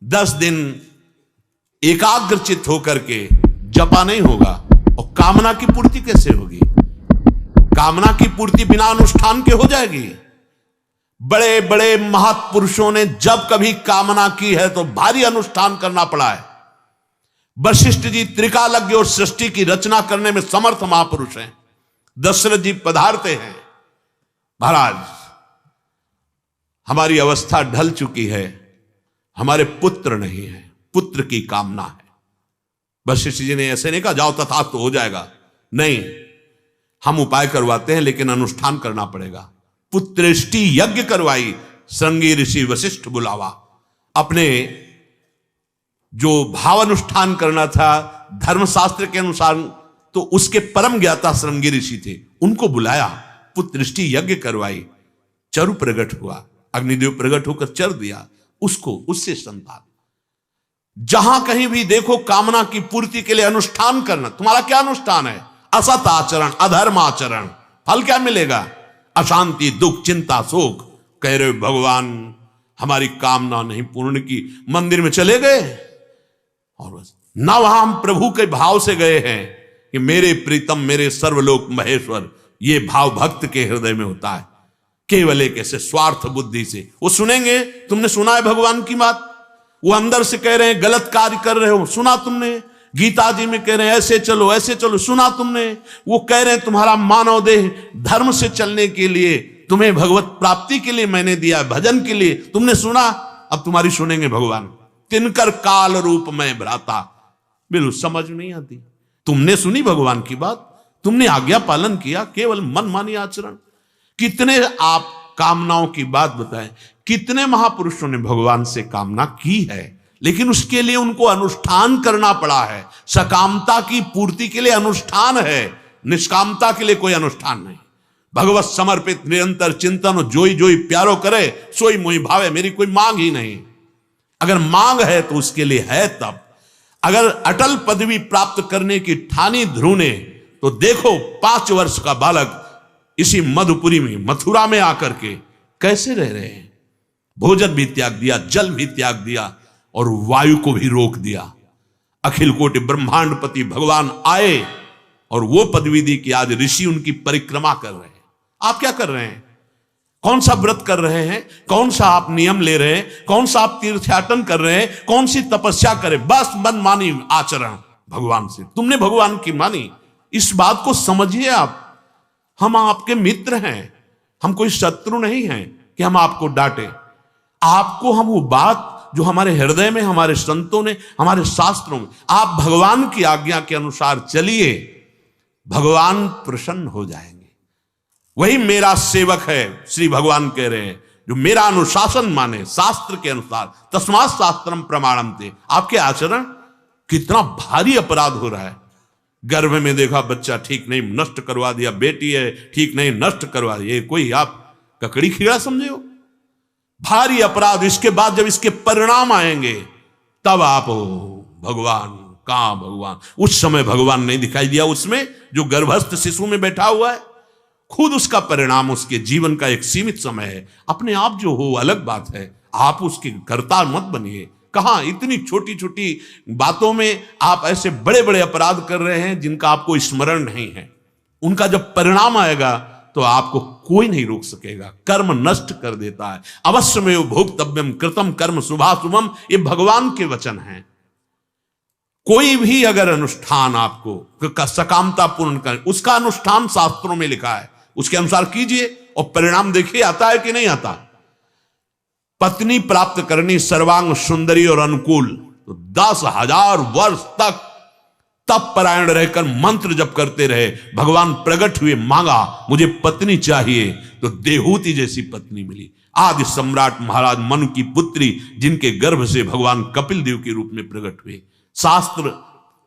10 दिन एकाग्रचित होकर के जपा नहीं होगा। और कामना की पूर्ति कैसे होगी? कामना की पूर्ति बिना अनुष्ठान के हो जाएगी। बड़े बड़े महापुरुषों ने जब कभी कामना की है तो भारी अनुष्ठान करना पड़ा है। वशिष्ठ जी त्रिकालज्ञ और सृष्टि की रचना करने में समर्थ महापुरुष हैं। दशरथ जी पधारते हैं, महाराज हमारी अवस्था ढल चुकी है, हमारे पुत्र नहीं है, पुत्र की कामना है। वशिष्ठ जी ने ऐसे नहीं कहा जाओ तथास्तु तो हो जाएगा, नहीं, हम उपाय करवाते हैं लेकिन अनुष्ठान करना पड़ेगा। पुत्रेष्टि यज्ञ करवाई, श्रृंगी ऋषि वशिष्ठ बुलावा। अपने जो भाव अनुष्ठान करना था धर्मशास्त्र के अनुसार, तो उसके परम ज्ञाता श्रृंगी ऋषि थे, उनको बुलाया, पुत्रेष्टि यज्ञ करवाई, चरु प्रकट हुआ, अग्निदेव प्रकट होकर चर दिया उसको, उससे संतान। जहां कहीं भी देखो कामना की पूर्ति के लिए अनुष्ठान करना। तुम्हारा क्या अनुष्ठान है? असत आचरण, अधर्म आचरण, फल क्या मिलेगा? अशांति, दुख, चिंता, शोक। कह रहे भगवान हमारी कामना नहीं पूर्ण की, मंदिर में चले गए और बस ना वहां हम प्रभु के भाव से गए हैं कि मेरे प्रीतम, मेरे सर्वलोक महेश्वर। ये भाव भक्त के हृदय में होता है, केवल एक ऐसे स्वार्थ बुद्धि से। वो सुनेंगे, तुमने सुना है भगवान की बात, वो अंदर से कह रहे हैं गलत कार्य कर रहे हो, सुना तुमने? गीता जी में कह रहे हैं ऐसे चलो ऐसे चलो, सुना तुमने? वो कह रहे हैं तुम्हारा मानव देह धर्म से चलने के लिए, तुम्हें भगवत प्राप्ति के लिए मैंने दिया, भजन के लिए, तुमने सुना? अब तुम्हारी सुनेंगे भगवान। तिनकर काल रूप में भ्राता, बिल्कुल समझ नहीं आती। तुमने सुनी भगवान की बात, तुमने आज्ञा पालन किया, केवल मनमानी आचरण। कितने आप कामनाओं की बात बताएं, कितने महापुरुषों ने भगवान से कामना की है, लेकिन उसके लिए उनको अनुष्ठान करना पड़ा है। सकामता की पूर्ति के लिए अनुष्ठान है, निष्कामता के लिए कोई अनुष्ठान नहीं। भगवत समर्पित निरंतर चिंतन, जोई जोई प्यारो करे सोई मोहि भावे, मेरी कोई मांग ही नहीं। अगर मांग है तो उसके लिए है तब। अगर अटल पदवी प्राप्त करने की ठानी ध्रुव ने, तो देखो 5 वर्ष का बालक इसी मधुपुरी में, मथुरा में आकर के कैसे रह रहे हैं। भोजन भी त्याग दिया, जल भी त्याग दिया और वायु को भी रोक दिया। अखिल कोटि ब्रह्मांडपति भगवान आए और वो पदवी दी कि आज ऋषि उनकी परिक्रमा कर रहे हैं। आप क्या कर रहे हैं? कौन सा व्रत कर रहे हैं? कौन सा आप नियम ले रहे हैं? कौन सा आप तीर्थयाटन कर रहे हैं? कौन सी तपस्या करें? बस मनमानी आचरण भगवान से। तुमने भगवान की मानी, इस बात को समझिए आप। हम आपके मित्र हैं, हम कोई शत्रु नहीं हैं कि हम आपको डांटे। आपको हम वो बात जो हमारे हृदय में, हमारे संतों ने, हमारे शास्त्रों में, आप भगवान की आज्ञा के अनुसार चलिए, भगवान प्रसन्न हो जाएंगे। वही मेरा सेवक है, श्री भगवान कह रहे हैं, जो मेरा अनुशासन माने शास्त्र के अनुसार। तस्मात् शास्त्रम प्रमाणम ते। आपके आचरण कितना भारी अपराध हो रहा है। गर्भ में देखा बच्चा ठीक नहीं, नष्ट करवा दिया, बेटी है ठीक नहीं, नष्ट करवा दिया। ये कोई आप ककड़ी खीरा समझे हो? भारी अपराध। इसके बाद जब इसके परिणाम आएंगे तब आप हो भगवान, कहां भगवान? उस समय भगवान नहीं दिखाई दिया उसमें, जो गर्भस्थ शिशु में बैठा हुआ है। खुद उसका परिणाम उसके जीवन का एक सीमित समय है। अपने आप जो हो अलग बात है, आप उसके कर्ता मत बनिए। कहां इतनी छोटी छोटी बातों में आप ऐसे बड़े बड़े अपराध कर रहे हैं जिनका आपको स्मरण नहीं है। उनका जब परिणाम आएगा तो आपको कोई नहीं रोक सकेगा। कर्म नष्ट कर देता है। अवश्यमेव भोक्तव्यम कृतम कर्म शुभाशुभम, ये भगवान के वचन हैं। कोई भी अगर अनुष्ठान आपको सकामता पूर्ण करें, उसका अनुष्ठान शास्त्रों में लिखा है, उसके अनुसार कीजिए और परिणाम देखिए आता है कि नहीं आता। पत्नी प्राप्त करनी सर्वांग सुंदरी और अनुकूल, तो 10,000 वर्ष तक तप परायण रहकर मंत्र जप करते रहे। भगवान प्रकट हुए, मांगा मुझे पत्नी चाहिए, तो देहूति जैसी पत्नी मिली। आदि सम्राट महाराज मनु की पुत्री, जिनके गर्भ से भगवान कपिल देव के रूप में प्रकट हुए। शास्त्र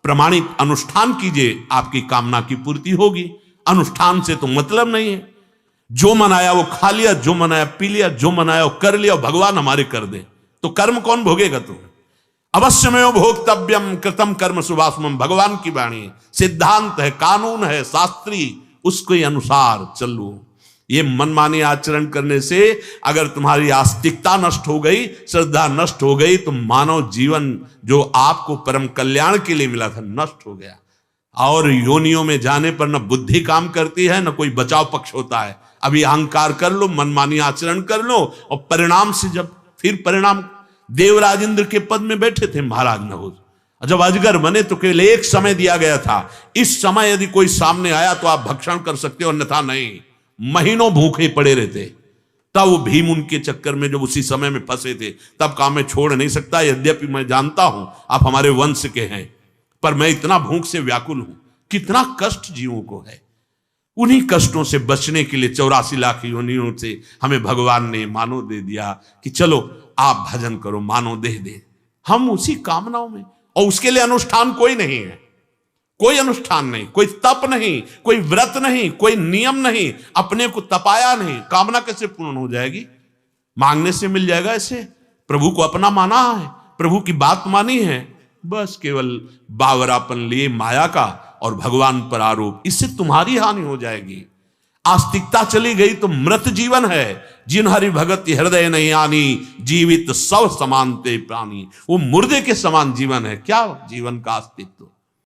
प्रमाणित अनुष्ठान कीजिए, आपकी कामना की पूर्ति होगी। अनुष्ठान से तो मतलब नहीं है। जो मनाया वो खा लिया, जो मनाया पी लिया, जो मनाया वो कर लिया, भगवान हमारे कर दे तो कर्म कौन भोगेगा? तुम अवश्यमेव भोक्तव्यम कृतम कर्म शुभाशुभम, भगवान की वाणी सिद्धांत है, कानून है, शास्त्री, उसके अनुसार चलो। ये मनमानी आचरण करने से अगर तुम्हारी आस्तिकता नष्ट हो गई, श्रद्धा नष्ट हो गई, तो मानव जीवन जो आपको परम कल्याण के लिए मिला था नष्ट हो गया। और योनियों में जाने पर न बुद्धि काम करती है, न कोई बचाव पक्ष होता है। अभी अहंकार कर लो, मनमानी आचरण कर लो, और परिणाम से जब फिर परिणाम, देवराज इंद्र के पद में बैठे थे महाराज नहुष, जब अजगर बने तो केवल एक समय दिया गया था। इस समय यदि कोई सामने आया तो आप भक्षण कर सकते हो, अन्यथा नहीं। महीनों भूखे पड़े रहते। तब वो भीम उनके चक्कर में जब उसी समय में फंसे थे, तब कहा मैं छोड़ नहीं सकता, यद्यपि मैं जानता हूं आप हमारे वंश के हैं, पर मैं इतना भूख से व्याकुल हूं। कितना कष्ट जीवों को है। उन्हीं कष्टों से बचने के लिए 84 लाख योनियों से हमें भगवान ने मानव दे दिया कि चलो आप भजन करो, मानव देह दे। हम उसी कामनाओं में, और उसके लिए अनुष्ठान कोई नहीं है, कोई अनुष्ठान नहीं, कोई तप नहीं, कोई व्रत नहीं, कोई नियम नहीं, अपने को तपाया नहीं। कामना कैसे पूर्ण हो जाएगी? मांगने से मिल जाएगा? ऐसे प्रभु को अपना माना है, प्रभु की बात मानी है, बस केवल बावरापन लिए माया का और भगवान पर आरोप, इससे तुम्हारी हानि हो जाएगी। आस्तिकता चली गई तो मृत जीवन है। जिन हरि भगत हृदय नहीं आनी, जीवित सब समानते प्राणी। वो मुर्दे के समान जीवन है। क्या जीवन का अस्तित्व?